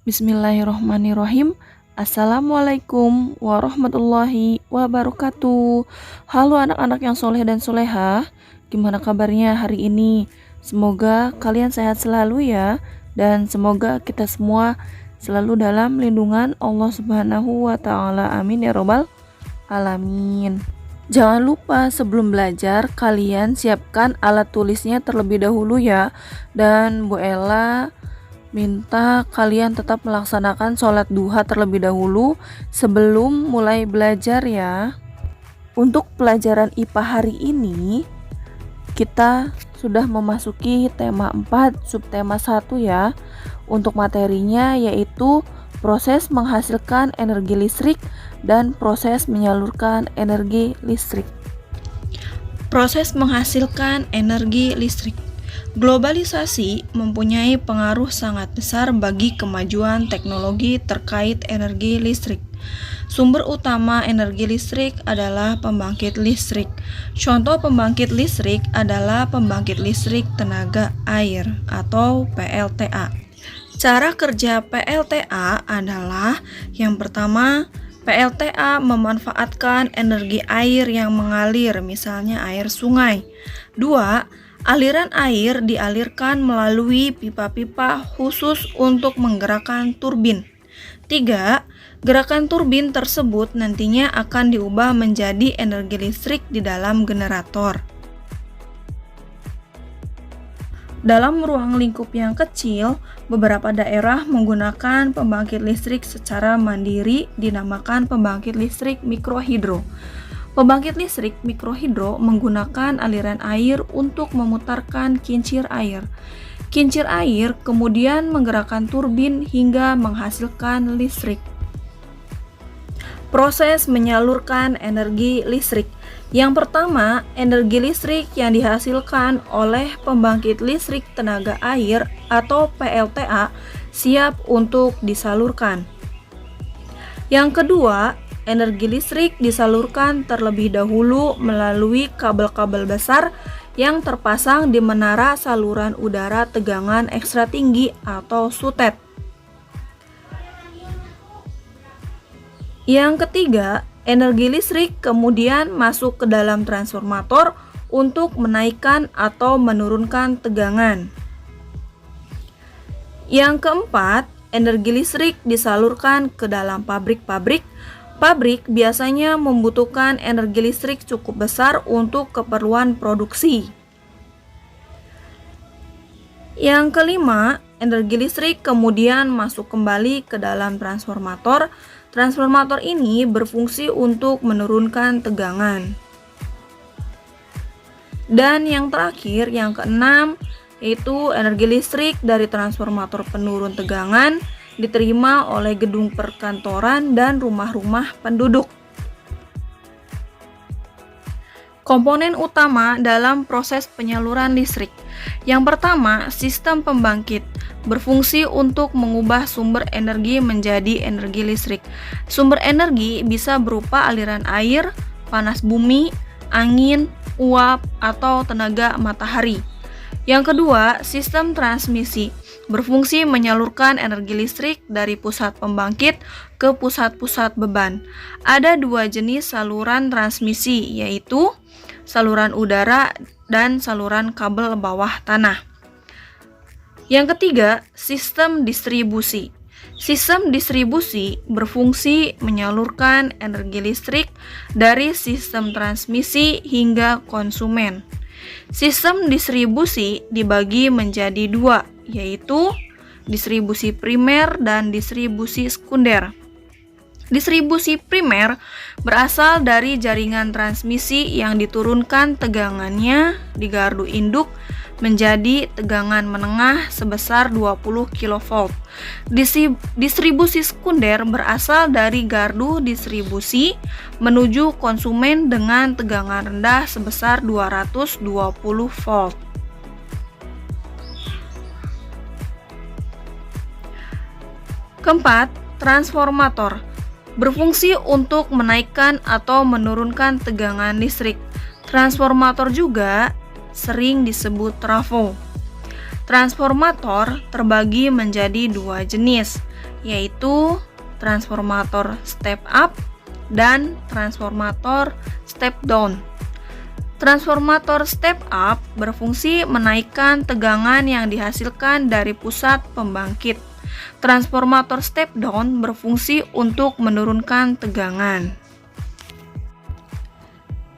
Bismillahirrohmanirrohim. Assalamualaikum warahmatullahi wabarakatuh. Halo anak-anak yang soleh dan solehah, gimana kabarnya hari ini? Semoga kalian sehat selalu ya, dan semoga kita semua selalu dalam lindungan Allah Subhanahu wa Ta'ala. Amin ya Robbal Alamin. Jangan lupa sebelum belajar kalian siapkan alat tulisnya terlebih dahulu ya. Dan Bu Ella minta kalian tetap melaksanakan sholat duha terlebih dahulu sebelum mulai belajar ya. Untuk pelajaran IPA hari ini kita sudah memasuki tema 4 subtema 1 ya. Untuk materinya yaitu proses menghasilkan energi listrik dan proses menyalurkan energi listrik. Proses menghasilkan energi listrik. Globalisasi mempunyai pengaruh sangat besar bagi kemajuan teknologi terkait energi listrik. Sumber utama energi listrik adalah pembangkit listrik. Contoh pembangkit listrik adalah pembangkit listrik tenaga air atau PLTA. Cara kerja PLTA adalah yang pertama, PLTA memanfaatkan energi air yang mengalir, misalnya air sungai. 2. Aliran air dialirkan melalui pipa-pipa khusus untuk menggerakkan turbin. 3. Gerakan turbin tersebut nantinya akan diubah menjadi energi listrik di dalam generator. Dalam ruang lingkup yang kecil, beberapa daerah menggunakan pembangkit listrik secara mandiri dinamakan pembangkit listrik mikrohidro. Pembangkit listrik mikrohidro menggunakan aliran air untuk memutarkan kincir air. Kincir air kemudian menggerakkan turbin hingga menghasilkan listrik. Proses menyalurkan energi listrik. Yang pertama, energi listrik yang dihasilkan oleh pembangkit listrik tenaga air atau PLTA siap untuk disalurkan. Yang kedua, energi listrik disalurkan terlebih dahulu melalui kabel-kabel besar yang terpasang di menara saluran udara tegangan ekstra tinggi atau SUTET. Yang ketiga, energi listrik kemudian masuk ke dalam transformator untuk menaikkan atau menurunkan tegangan. Yang keempat, energi listrik disalurkan ke dalam pabrik-pabrik. Pabrik biasanya membutuhkan energi listrik cukup besar untuk keperluan produksi. Yang kelima, energi listrik kemudian masuk kembali ke dalam transformator. Transformator ini berfungsi untuk menurunkan tegangan. Dan yang terakhir, yang keenam, yaitu energi listrik dari transformator penurun tegangan diterima oleh gedung perkantoran dan rumah-rumah penduduk. Komponen utama dalam proses penyaluran listrik. Yang pertama, sistem pembangkit berfungsi untuk mengubah sumber energi menjadi energi listrik. Sumber energi bisa berupa aliran air, panas bumi, angin, uap, atau tenaga matahari. Yang kedua, sistem transmisi berfungsi menyalurkan energi listrik dari pusat pembangkit ke pusat-pusat beban. Ada dua jenis saluran transmisi, yaitu saluran udara dan saluran kabel bawah tanah. Yang ketiga, sistem distribusi. Sistem distribusi berfungsi menyalurkan energi listrik dari sistem transmisi hingga konsumen. Sistem distribusi dibagi menjadi dua, yaitu distribusi primer dan distribusi sekunder. Distribusi primer berasal dari jaringan transmisi yang diturunkan tegangannya di gardu induk menjadi tegangan menengah sebesar 20 kV. Distribusi sekunder berasal dari gardu distribusi menuju konsumen dengan tegangan rendah sebesar 220 volt. Keempat, transformator berfungsi untuk menaikkan atau menurunkan tegangan listrik. Transformator juga sering disebut trafo. Transformator terbagi menjadi dua jenis, yaitu transformator step up dan transformator step down. Transformator step up berfungsi menaikkan tegangan yang dihasilkan dari pusat pembangkit. Transformator step down berfungsi untuk menurunkan tegangan.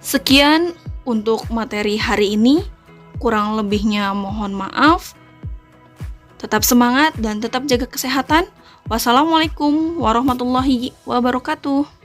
Sekian untuk materi hari ini. Kurang lebihnya mohon maaf. Tetap semangat dan tetap jaga kesehatan. Wassalamualaikum warahmatullahi wabarakatuh.